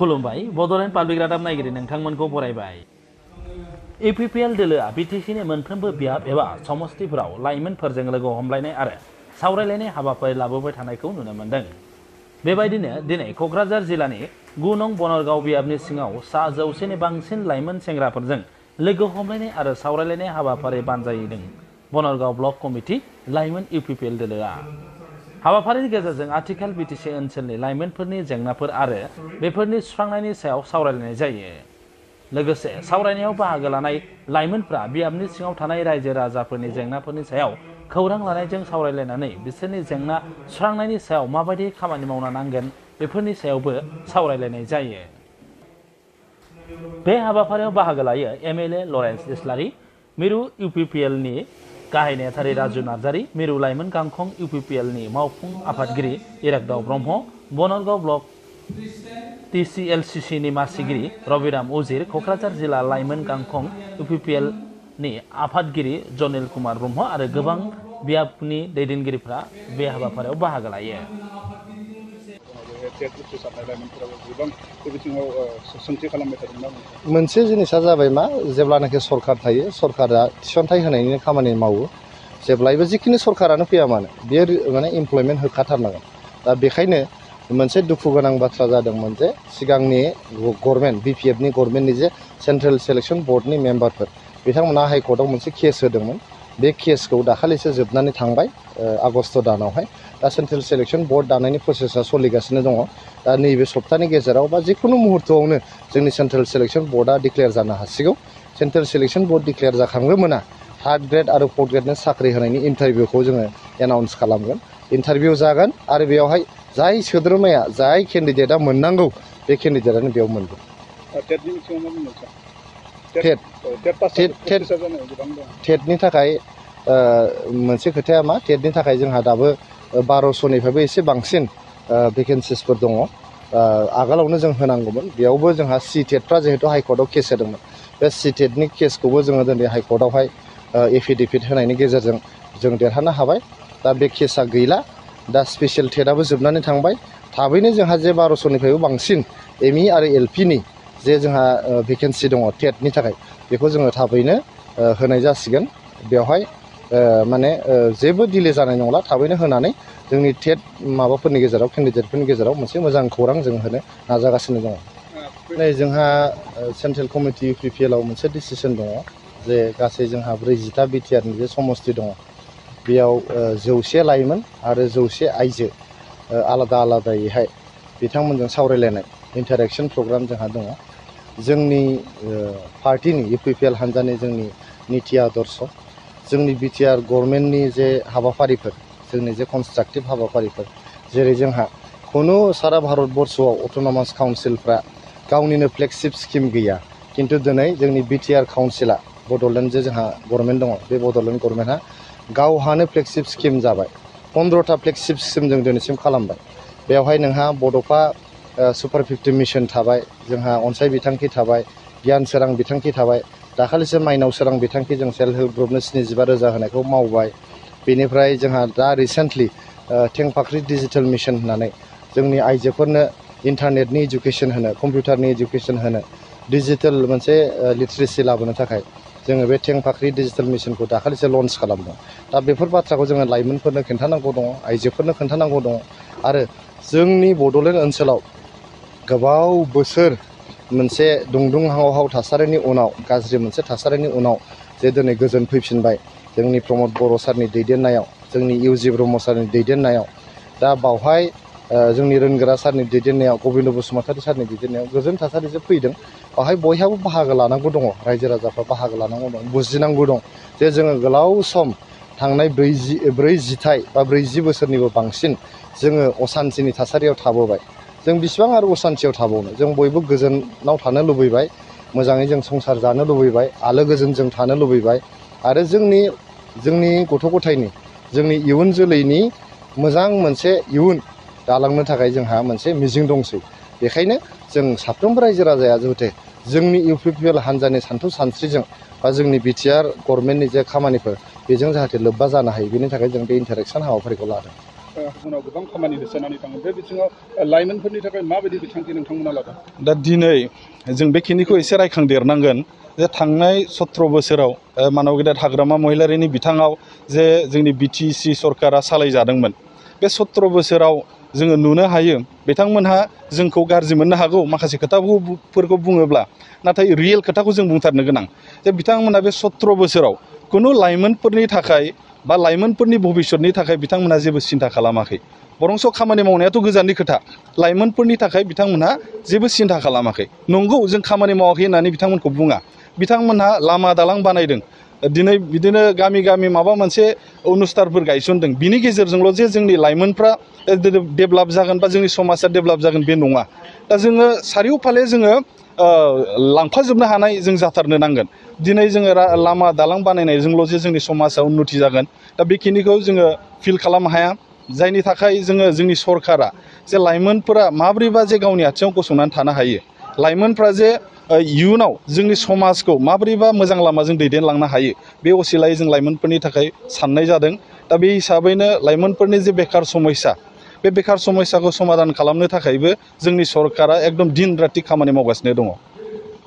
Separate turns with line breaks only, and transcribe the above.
खुलुमबाय बड'लेण्ड पाब्लिक रादाब नायगिरि नोंथांमोनखौ बरायबाय। इउपिपिएल दोलोआ बिटिसिनि मोनफ्रोमबो बियाब एबा समस्तिफोराव लाइमोनफोरजों लोगो हमलायनाय आरो सावरायलायनाय हाबाफारि लाबोबाय थानायखौ नुनो मोन्दों। बेबायदिनो दिनै क'क्राझार जिल्लानि 9 नं बनरगाव बियाबनि सिङाव 100 नि बांसिन लाइमोन सेंग्राफोरजों लोगो हमलायनाय आरो सावरायलायनाय हाबाफारि बानजायदों बनरगाव ब्लक कमिटि लाइमोन इउपिपिएल दोलोआ। हाबाफारिनि गेजेरजों आथिखाल बिटिसि ओनसोलनि लाइमोनफोरनि जेंनाफोर आरो बेफोरनि सुस्रांनायनि सायाव सावरायलायनाय जायो। लोगोसे सावरायनायाव बाहागो लानाय लाइमोनफ्रा बियाबनि सिङाव थानाय रायजो राजाफोरनि जेंनाफोरनि सायाव खौरां लानायजों सावरायलायनानै बिसोरनि जेंना सुस्रांनायनि सायाव माबायदि खामानि मावनो नांगोन बेफोरनि सायावबो सावरायलायनाय जायो। बे हाबाफारियाव बाहागो लायो एमएलए लरेन्स इस्लारि, मिरु इउपिपिएलनि गाहाय नेहाथारि राजु नार्जारि, मिरु लाइमोन गांखं इउपिपिएलनि मावफुं आफादगिरि इरागदाव ब्रह्म, बनरगाव ब्लक टिसिएलसिसिनि मासिगिरि रबिराम उजिर, क'क्राझार जिल्ला लाइमोन गांखं इउपिपिएलनि आफादगिरि जनिल कुमार ब्रह्म आरो गोबां बियाबनि दैदेनगिरिफ्रा बे हाबाफारियाव बाहागो लायो।
मोनसे जिनिसा जाबाय मा जेब्लानाखि सरकार थायो सरकारा थिसनथाइ होनायनि खामानि मावो जेब्लायबो जिखिनि सरकारानो फैया मानो बियो माने इमप्लयमेन्ट होखाथारनांगोन। दा बेखायनो मोनसे दुखु गोनां बाथ्रा जादोंमोन जे सिगांनि गभर्नमेन्ट बिपिएफनि गभर्नमेन्टनि जे सेन्ट्रेल सिलेक्सन बर्डनि मेम्बारफोर बिथांमोना हाइकर्टआव मोनसे केस होदोंमोन। बे केसखौ दाखालिसो जोबनानै थांबाय आगस्ट दानावहाय। दा सेन्ट्रेल सिलेक्सन बर्ड दानायनि प्रसेसा सोलिगासिनो दङ। दा नैबे सप्तानि गेजेराव बा जिखुनु मुहुर्तआवनो जोंनि सेन्ट्रेल सिलेक्सन बर्डआ डिक्लेयार जानो हासिगौ। सेन्ट्रेल सिलेक्सन बर्ड डिक्लेयार जाखांग्रोमोना थार्ड ग्रेड आरो फर्थ ग्रेडनि साख्रि होनायनि इन्टारभिउखौ जोङो एनाउन्स खालामगोन। इन्टारभिउ जागोन आरो बेयावहाय जाय सोद्रोमाया जाय केन्डिडेटआ मोननांगौ बे केन्डिडेटआनो बेयाव मोनगोन। टेटनि थाखाय मोनसे खोथाया मा टेटनि थाखाय जोंहा दाबो 1200निफ्रायबो एसे बांसिन भेकेन्सिसफोर दङ। आगोलावनो जों होनांगौमोन। बेयावबो जोंहा टेटफ्रा जिहेतु हाइकर्टआव केस होदोंमोन। बे टेटनि केसखौबो जोङो दिनै हाइकर्टआवहाय एफिडेभिट होनायनि गेजेरजों जों देरहानो हाबाय। दा बे केसा गैला। दा स्पेसियेल टेटआबो जोबनानै थांबाय। थाबैनो जोंहा जे 1200निफ्रायबो बांसिन एमइ आरो एलपिनि जे जोंहा भेकेन्सि दङ टेटनि थाखाय बेखौ जोङो थाबैनो होनाय जासिगोन। बेवहाय माने जेबो डिले जानाय नंला। थाबैनो होनानै जोंनि टेट माबाफोरनि गेजेराव केन्डिडेटफोरनि गेजेराव मोनसे मोजां खौरां जों होनो नाजागासिनो दङ। नै जोंहा सेन्ट्रेल कमिटि इउपिपिएलआव मोनसे डिसिसन दङ जे गासै जोंहा 40टा बिटिआरनि जे समस्ति दङ बेयाव 100 लाइमोन आरो 100 आइजो आलादा आलादायैहाय बिथांमोनजों सावरायलायनाय इन्टारेक्सन प्रग्राम जोंहा दङ। जोंनि पार्टिनि इउपिपिएल हान्जानि जोंनि निति आदर्श जोंनि बिटिआर गभर्नमेन्टनि जे हाबाफारिफोर जोंनि जे कनस्ट्राक्टिभ हाबाफारिफोर जेरै जोंहा खुनु सारा भारतबर्षआव अट'नमास काउन्सिलफ्रा गावनिनो फ्लेगशिप स्किम गैया। खिन्थु दिनै जोंनि बिटिआर काउन्सिला बड'लेण्ड जे जोंहा गभर्नमेन्ट दङ बे बड'लेण्ड गभर्नमेन्टआ गावहानो फ्लेगशिप स्किम जाबाय। 15टा फ्लेगशिप स्किम जों दिनैसिम खालामबाय। बेवहाय नोंहा बड'फा सुपार 50 मिशन थाबाय, जोंहा अनसाय बिथांखि थाबाय, गियान सोरां बिथांखि थाबाय, दाखालिसो माइनाव सोरां बिथांखि जों सेल्फ हेल्प ग्रुपनो 75,000 होनायखौ मावबाय। बेनिफ्राय जोंहा दा रिसेन्टलि टेंफाख्रि डिजिटेल मिशन होननानै जोंनि आइजोफोरनो इन्टारनेटनि इडुकेसन होनो कम्पिउटारनि इडुकेसन होनो डिजिटेल मोनसे लिटारेसि लाबोनो थाखाय जोङो बे टेंफाख्रि डिजिटेल मिशनखौ दाखालिसो लन्च खालामदों। दा बेफोर बाथ्राखौ जोङो लाइमोनफोरनो खोन्थानांगौ दङ, आइजोफोरनो खोन्थानांगौ दङ। आरो जोंनि बड'लेण्ड ओनसोलाव गोबाव बोसोर मोनसे दुंदुं हाव थासारिनि उनाव गाज्रि मोनसे थासारिनि उनाव जे दिनै गोजोन फैफिनबाय जोंनि प्रमद बर' सारनि दैदेननायाव, जोंनि इउजि ब्रह्म सारनि दैदेननायाव। दा बावहाय जोंनि रोंगोरा सारनि दैदेननायाव, गबिन्द बसुमतारी सारनि दैदेननायाव गोजोन थासारिजों फैदों। बावहाय बयहाबो बाहागो लानांगौ दङ, रायजो राजाफ्रा बाहागो लानांगौ दं, बुजिनांगौ दं जे जोङो गोलाव सम थांनाय 40 बोसोरनिबो बांसिन जोङो असान्तिनि थासारियाव थाबोबाय। जों बिसिबां आरो असान्तियाव थाबावनो? जों बयबो गोजोनाव थानो लुबैबाय, मोजाङै जों संसार जानो लुबैबाय, आलो गोजोन जों थानो लुबैबाय आरो जोंनि गथ' गथायनि जोंनि इयुन जोलैनि मोजां मोनसे इयुन दालांनो थाखाय जोंहा मोनसे मिजिं दंसै। बेखायनो जों साफ्रोमबो रायजो राजाया जाहाथे जोंनि इउपिपिएल हान्जानि सान्थौ सानस्रिजों बा जोंनि बिटिआर गभर्नमेन्टनि जे खामानिफोर बेजों जाहाथे लोब्बा जानो हायो बेनि थाखाय जों बे इन्टारेक्सन हाबाफारिखौ लादों।
उनाव गोबां खामानि होसोनानै थाङो बे बिथिङाव लाइमोनफोरनि थाखाय माबायदि बिथांखि नोंथांमोना लादों?
दा दिनै जों बेखिनिखौ एसे रायखांदेरनांगोन जे थांनाय 17 बोसोराव मानव गेदेर हाग्रामा महिलारिनि बिथाङाव जे जोंनि BTC सरकारा सालायजादोंमोन बे 17 बोसोराव जोङो नुनो हायो बिथांमोनहा जोंखौ गाज्रि मोननो हागौ माखासे खोथाफोरखौ बुङोब्ला नाथाय रियेल खोथाखौ जों बुंथारनो गोनां जे बिथांमोनहा बे 17 बोसोराव खुनु लाइमोनफोरनि थाखाय बा लाइमोनफोरनि भबिष्यतनि थाखाय बिथांमोनहा जेबो सिन्था खालामाखै बरंस' खामानि मावनायाथ' गोजाननि खोथा लाइमोनफोरनि थाखाय बिथांमोनहा जेबो सिन्था खालामाखै नंगौ जों खामानि मावाखै होननानै बिथांमोनखौ बुङा बिथांमोनहा लामा दालां बानायदों दिनै बिदिनो गामि गामि माबा मोनसे अनुस्थानफोर गायसनदों बिनि गेजेरजोंल' जे जोंनि लाइमोनफ्रा डेभेलप जागोन बा जोंनि समाजा डेभेलप जागोन बे नङा दा जोङो सारिय'फाले जोङो लांफाजोबनो हानाय जों जाथारनो नांगोन दिनै जोङो लामा दालां बानायनायजोंल' जे जोंनि समाजा उन्नति जागोन दा बेखिनिखौ जोङो फिल खालामनो हाया जायनि थाखाय जोङो जोंनि सरकारा जे लाइमोनफोरा माब्रैबा जे गावनि आथिङाव गसंनानै थानो हायो लाइमोनफ्रा जे इयुनाव जोंनि समाजखौ माब्रैबा मोजां लामाजों दैदेनलांनो हायो बे असिलायै जों लाइमोनफोरनि थाखाय साननाय जादों दा बे हिसाबैनो लाइमोनफोरनि जे बेकार समस्या बे बेकार समस्याखौ समाधान खालामनो थाखायबो जोंनि सरकारा एकदम दिन राति खामानि मावगासिनो दङ